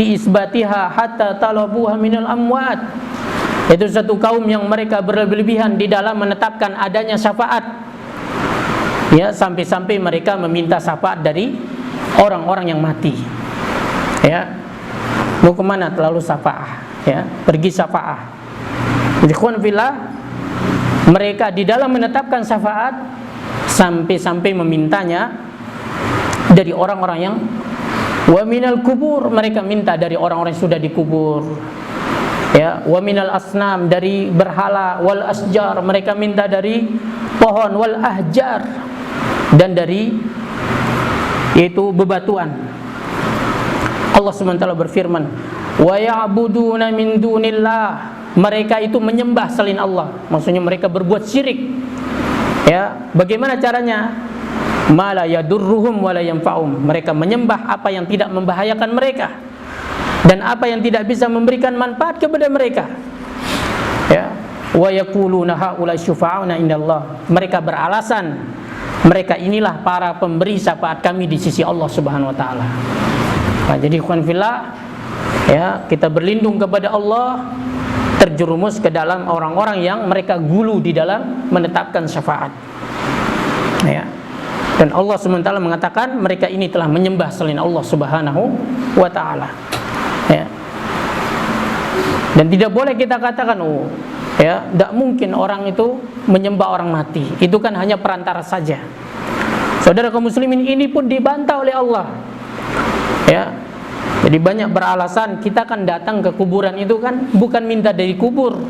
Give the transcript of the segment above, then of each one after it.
fi isbatiha hatta talabuha minal amwat. Itu satu kaum yang mereka berlebihan di dalam menetapkan adanya syafaat, ya, sampai-sampai mereka meminta syafaat dari orang-orang yang mati. Ya, mau kemana terlalu syafaat? Ya, pergi syafaat. Ikhwan fillah, mereka di dalam menetapkan syafaat sampai-sampai memintanya dari orang-orang yang wa minal kubur, mereka minta dari orang-orang yang sudah dikubur. Ya, wa minal asnam, dari berhala, wal asjar, mereka minta dari pohon, wal ahjar, dan dari yaitu bebatuan. Allah SWT berfirman, wa ya'buduna min dunillah, mereka itu menyembah selain Allah, maksudnya mereka berbuat syirik. Ya, bagaimana caranya? Ma la yadurruhum wa la yanfa'um, mereka menyembah apa yang tidak membahayakan mereka dan apa yang tidak bisa memberikan manfaat kepada mereka. Ya, wa yaquluna haula syufa'una indallah, mereka beralasan mereka inilah para pemberi syafaat kami di sisi Allah Subhanahu wa taala. Nah, jadi ikhwan fillah, ya, kita berlindung kepada Allah terjerumus ke dalam orang-orang yang mereka gulu di dalam menetapkan syafaat. Ya. Dan Allah SWT mengatakan mereka ini telah menyembah selain Allah Subhanahu wa taala. Ya. Dan tidak boleh kita katakan, oh, ya, tidak mungkin orang itu menyembah orang mati. Itu kan hanya perantara saja. Saudara kaum muslimin, ini pun dibantah oleh Allah. Ya. Jadi banyak beralasan kita kan datang ke kuburan itu kan bukan minta dari kubur,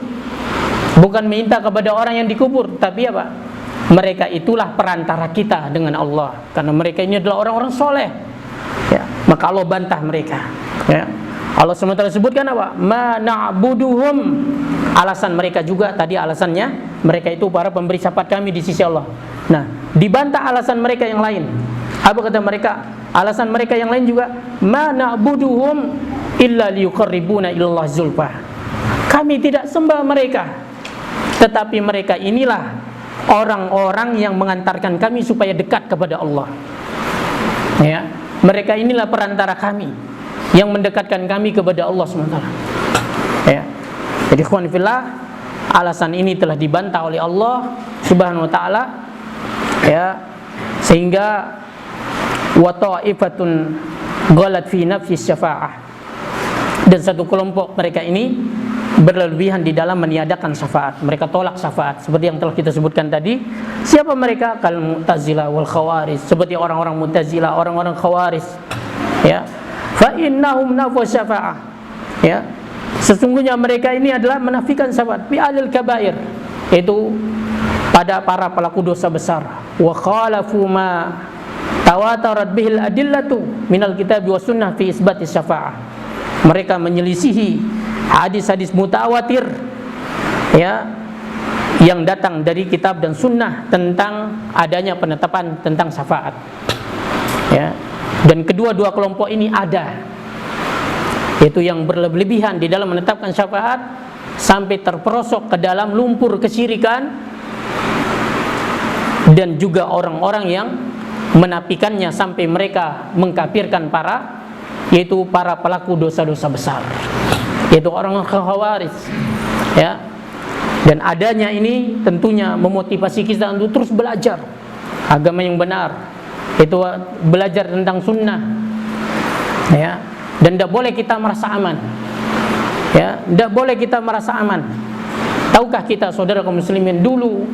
bukan minta kepada orang yang dikubur, tapi apa? Mereka itulah perantara kita dengan Allah, karena mereka ini adalah orang-orang soleh. Ya, maka Allah bantah mereka. Ya. Allah SWT sebutkan apa? Ma na'buduhum, alasan mereka juga tadi, alasannya mereka itu para pemberi syafaat kami di sisi Allah. Nah, dibantah alasan mereka yang lain. Apa kata mereka? Alasan mereka yang lain juga, ma na'buduhum illa liyuqarribuna ilallah zulfa. Kami tidak sembah mereka, tetapi mereka inilah orang-orang yang mengantarkan kami supaya dekat kepada Allah. Ya, mereka inilah perantara kami yang mendekatkan kami kepada Allah SWT. Ya. Jadi ikhwan fillah, alasan ini telah dibantah oleh Allah Subhanahu wa taala. Ya, sehingga wa ta'ifatun ghalat fi nafsi syafa'ah, dan satu kelompok mereka ini berlebihan di dalam meniadakan syafaat. Mereka tolak syafaat seperti yang telah kita sebutkan tadi. Siapa mereka? Kal Mu'tazilah wal Khawarij, seperti orang-orang Mu'tazilah, orang-orang Khawarij. Ya. Fa innahum nafu syafa'ah. Ya. Sesungguhnya mereka ini adalah menafikan syafaat fi alil kabair, yaitu pada para pelaku dosa besar. Wa khalafu ma tawatarat bihil adillatu minal kitab wa sunnah fi isbati syafa'ah. Mereka menyelisihi hadis-hadis mutawatir, ya, yang datang dari kitab dan sunnah tentang adanya penetapan tentang syafaat. Ya. Dan kedua-dua kelompok ini ada, yaitu yang berlebihan di dalam menetapkan syafaat sampai terperosok ke dalam lumpur kesyirikan, dan juga orang-orang yang menafikannya sampai mereka mengkafirkan para, yaitu para pelaku dosa-dosa besar, yaitu orang Khawarij. Ya. Dan adanya ini tentunya memotivasi kita untuk terus belajar agama yang benar, itu belajar tentang sunnah. Ya. Dan tidak boleh kita merasa aman. Ya, tidak boleh kita merasa aman. Tahukah kita, saudara kaum muslimin, dulu,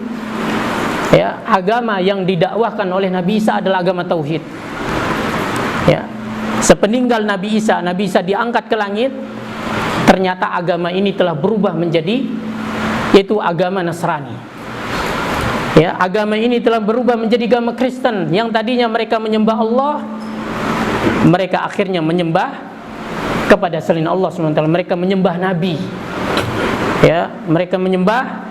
ya, agama yang didakwahkan oleh Nabi Isa adalah agama tauhid. Ya. Sepeninggal Nabi Isa diangkat ke langit, ternyata agama ini telah berubah menjadi, yaitu agama Nasrani. Ya, agama ini telah berubah menjadi agama Kristen. Yang tadinya mereka menyembah Allah, mereka akhirnya menyembah kepada selain Allah SWT. Mereka menyembah Nabi. Ya, mereka menyembah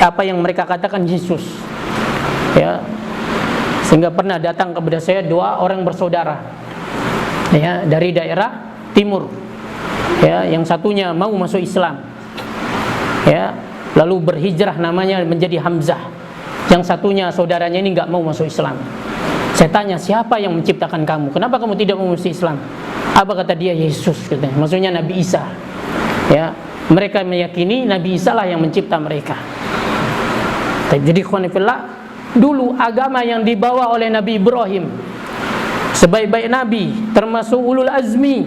apa yang mereka katakan Yesus. Ya, sehingga pernah datang kepada saya dua orang bersaudara, ya, dari daerah timur. Ya, yang satunya mau masuk Islam. Ya, lalu berhijrah namanya menjadi Hamzah. Yang satunya saudaranya ini enggak mau masuk Islam. Saya tanya, siapa yang menciptakan kamu? Kenapa kamu tidak mau masuk Islam? Apa kata dia? Yesus katanya. Maksudnya Nabi Isa. Ya, mereka meyakini Nabi Isa lah yang mencipta mereka. Jadi khonifillah, dulu agama yang dibawa oleh Nabi Ibrahim, sebaik-baik nabi, termasuk ulul azmi,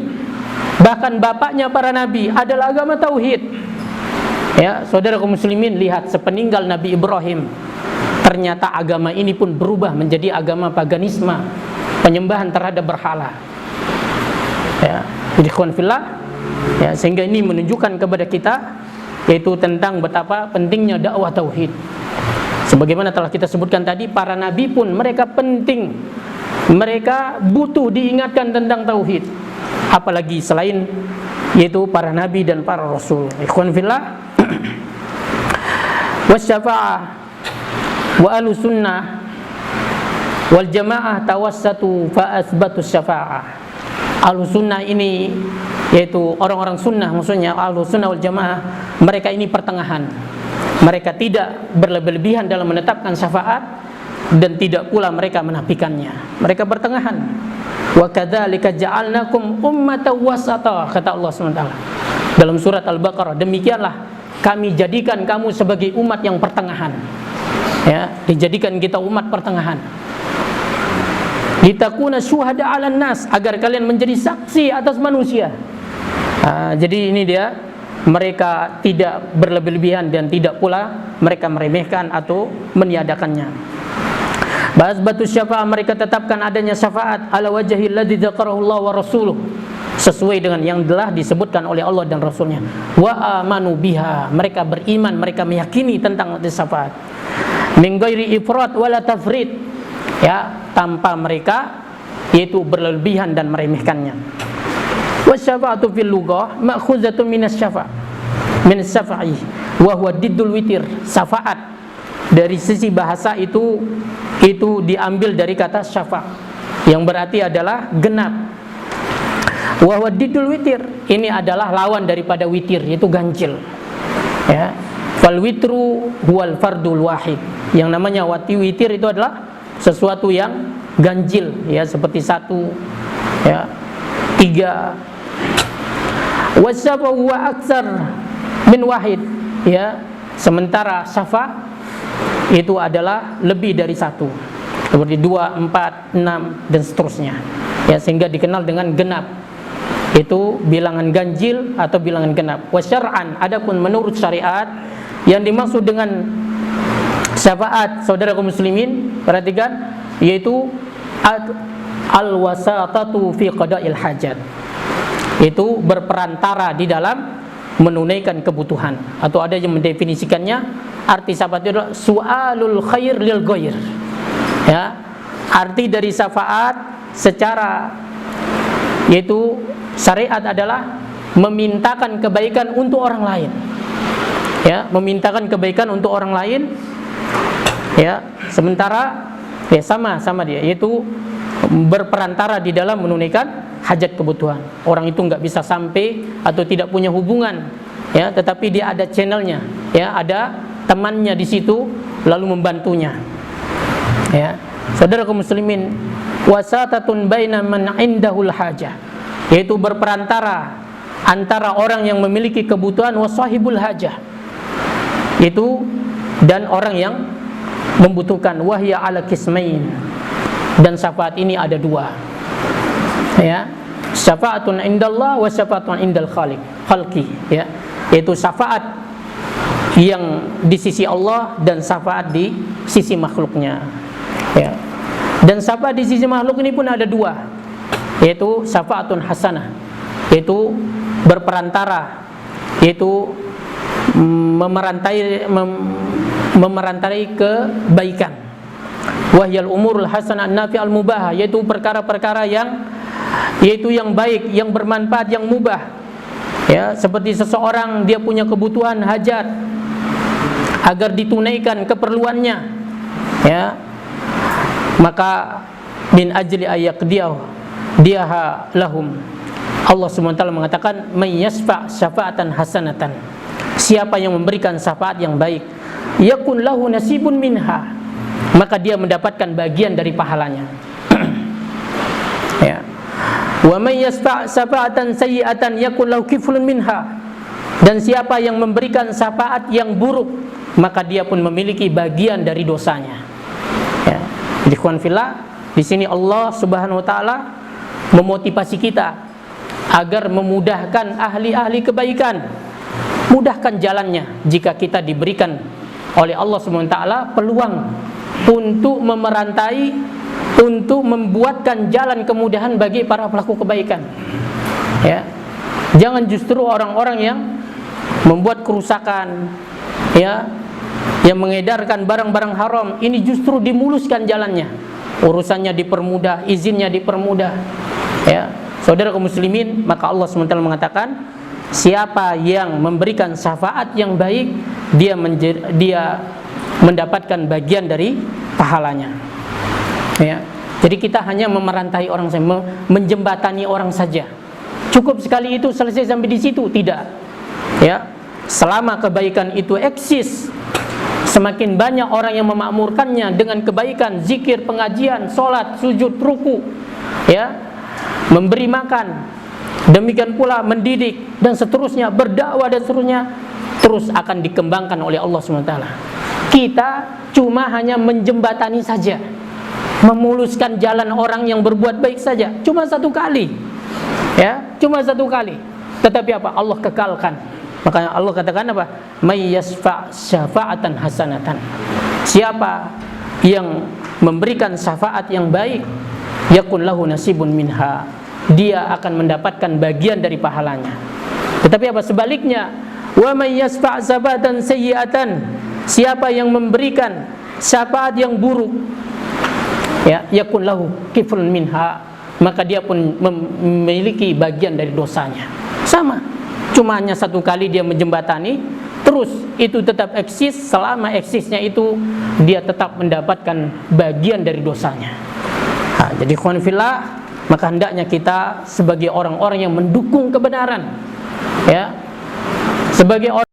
bahkan bapaknya para nabi, adalah agama tauhid. Ya, saudara kaum muslimin, lihat sepeninggal Nabi Ibrahim, ternyata agama ini pun berubah menjadi agama paganisme, penyembahan terhadap berhala. Ya, jadi khonifillah, ya, sehingga ini menunjukkan kepada kita yaitu tentang betapa pentingnya dakwah tauhid. Sebagaimana telah kita sebutkan tadi, para nabi pun mereka penting, mereka butuh diingatkan tentang tauhid, apalagi selain yaitu para nabi dan para rasul. Ikhwan fillah, wasyafa'ah wa ahlus sunnah wal jamaah tawassatu fa asbatus syafa'ah. Ahlus sunnah ini yaitu orang-orang sunnah, maksudnya ahlus sunnah wal jamaah, mereka ini pertengahan. Mereka tidak berlebihan dalam menetapkan syafaat dan tidak pula mereka menafikannya. Mereka pertengahan. Wa kadzalika ja'alnakum ummatan wasata, kata Allah SWT dalam surat Al-Baqarah, demikianlah kami jadikan kamu sebagai umat yang pertengahan. Ya, dijadikan kita umat pertengahan. Litakuna syuhada 'alan nas, agar kalian menjadi saksi atas manusia. Jadi ini dia, mereka tidak berlebihan dan tidak pula mereka meremehkan atau meniadakannya. Bahas batu syafaat, mereka tetapkan adanya syafaat ala wajhil ladzi dzakarahu Allah wa rasuluh, sesuai dengan yang telah disebutkan oleh Allah dan Rasulnya. Wa amanu biha, mereka beriman, mereka meyakini tentang syafaat. Min ghairi ifrat wala tafrit, ya, tanpa mereka yaitu berlebihan dan meremehkannya. Wasyafa'atu fil lughah ma'khuzatun minas syafa', min syafa'i wa huwa diddul witir. Syafaat dari sisi bahasa itu diambil dari kata syafa', yang berarti adalah genap. Wa huwa diddul witir, ini adalah lawan daripada witir, yaitu ganjil. Ya. Fal witru huwal fardul wahid. Yang namanya witir itu adalah sesuatu yang ganjil, ya, seperti satu, ya, tiga. Wasyafa huwa aksar min wahid, ya, sementara syafa itu adalah lebih dari satu, seperti 2, 4, 6 dan seterusnya, ya, sehingga dikenal dengan genap, itu bilangan ganjil atau bilangan genap. Wasyar'an, adapun menurut syariat yang dimaksud dengan syafaat, saudara kaum muslimin, perhatikan, yaitu al-wasatatu fi qada'il hajat, itu berperantara di dalam menunaikan kebutuhan. Atau ada yang mendefinisikannya, arti syafaat itu adalah su'alul khair lil ghair. Ya, arti dari syafaat secara yaitu syariat adalah memintakan kebaikan untuk orang lain. Ya, memintakan kebaikan untuk orang lain. Ya, sementara ya sama dia, yaitu berperantara di dalam menunaikan hajat kebutuhan. Orang itu nggak bisa sampai atau tidak punya hubungan, ya, tetapi dia ada channelnya, ya, ada temannya di situ lalu membantunya. Ya, saudara kaum muslimin, wasatatun baina man indahul hajah, yaitu berperantara antara orang yang memiliki kebutuhan wasahibul hajah, itu dan orang yang membutuhkan. Wahya ala kismain, dan syafaat ini ada dua, ya, syafaatun indallah wa syafaatun indal khalqi, ya, yaitu syafaat yang di sisi Allah dan syafaat di sisi makhluknya, ya. Dan syafaat di sisi makhluk ini pun ada dua, yaitu syafaatun hasanah, yaitu berperantara, yaitu memerantai kebaikan. Wahyal umurul hasanah nafi'al mubah, yaitu perkara-perkara yang baik, yang bermanfaat, yang mubah. Ya, seperti seseorang dia punya kebutuhan hajat agar ditunaikan keperluannya, ya, maka min ajli ayaqdiyahu diaha lahum. Allah SWT mengatakan may yasfa' syafa'atan hasanatan, siapa yang memberikan syafaat yang baik, yakun lahu nasibun minha, maka dia mendapatkan bagian dari pahalanya. Ya. Wa may yasfa' syafa'atan sayyi'atan yakul lahu kiflun minha. Dan siapa yang memberikan syafaat yang buruk, maka dia pun memiliki bagian dari dosanya. Ya. Ikhwan fillah, di sini Allah Subhanahu wa taala memotivasi kita agar memudahkan ahli-ahli kebaikan, mudahkan jalannya jika kita diberikan oleh Allah Subhanahu wa taala peluang untuk memerantai, untuk membuatkan jalan kemudahan bagi para pelaku kebaikan. Ya. Jangan justru orang-orang yang membuat kerusakan, ya, yang mengedarkan barang-barang haram, ini justru dimuluskan jalannya, urusannya dipermudah, izinnya dipermudah. Ya, saudara kaum muslimin, maka Allah SWT mengatakan, siapa yang memberikan syafaat yang baik, dia mendapatkan bagian dari pahalanya. Ya, jadi kita hanya memerantai orang saja, menjembatani orang saja. Cukup sekali itu, selesai sampai di situ? Tidak. Ya, selama kebaikan itu eksis, semakin banyak orang yang memakmurkannya dengan kebaikan, zikir, pengajian, sholat, sujud, ruku, ya, memberi makan, demikian pula mendidik dan seterusnya, berdakwah dan seterusnya, terus akan dikembangkan oleh Allah SWT. Kita cuma hanya menjembatani saja, memuluskan jalan orang yang berbuat baik saja, cuma satu kali, ya, cuma satu kali. Tetapi apa? Allah kekalkan. Makanya Allah katakan apa? May yasfa' syafa'atan hasanatan. Siapa yang memberikan syafaat yang baik, yakun lahu nasibun minha, dia akan mendapatkan bagian dari pahalanya. Tetapi apa sebaliknya? Wa may yasfa' syafa'atan sayyi'atan. Siapa yang memberikan syafaat yang buruk, ya, yakun lahu kiflun minha, maka dia pun memiliki bagian dari dosanya. Sama, cuma hanya satu kali dia menjembatani, terus itu tetap eksis. Selama eksisnya itu, dia tetap mendapatkan bagian dari dosanya. Nah, jadi ikhwan fillah, maka hendaknya kita sebagai orang-orang yang mendukung kebenaran, ya, sebagai orang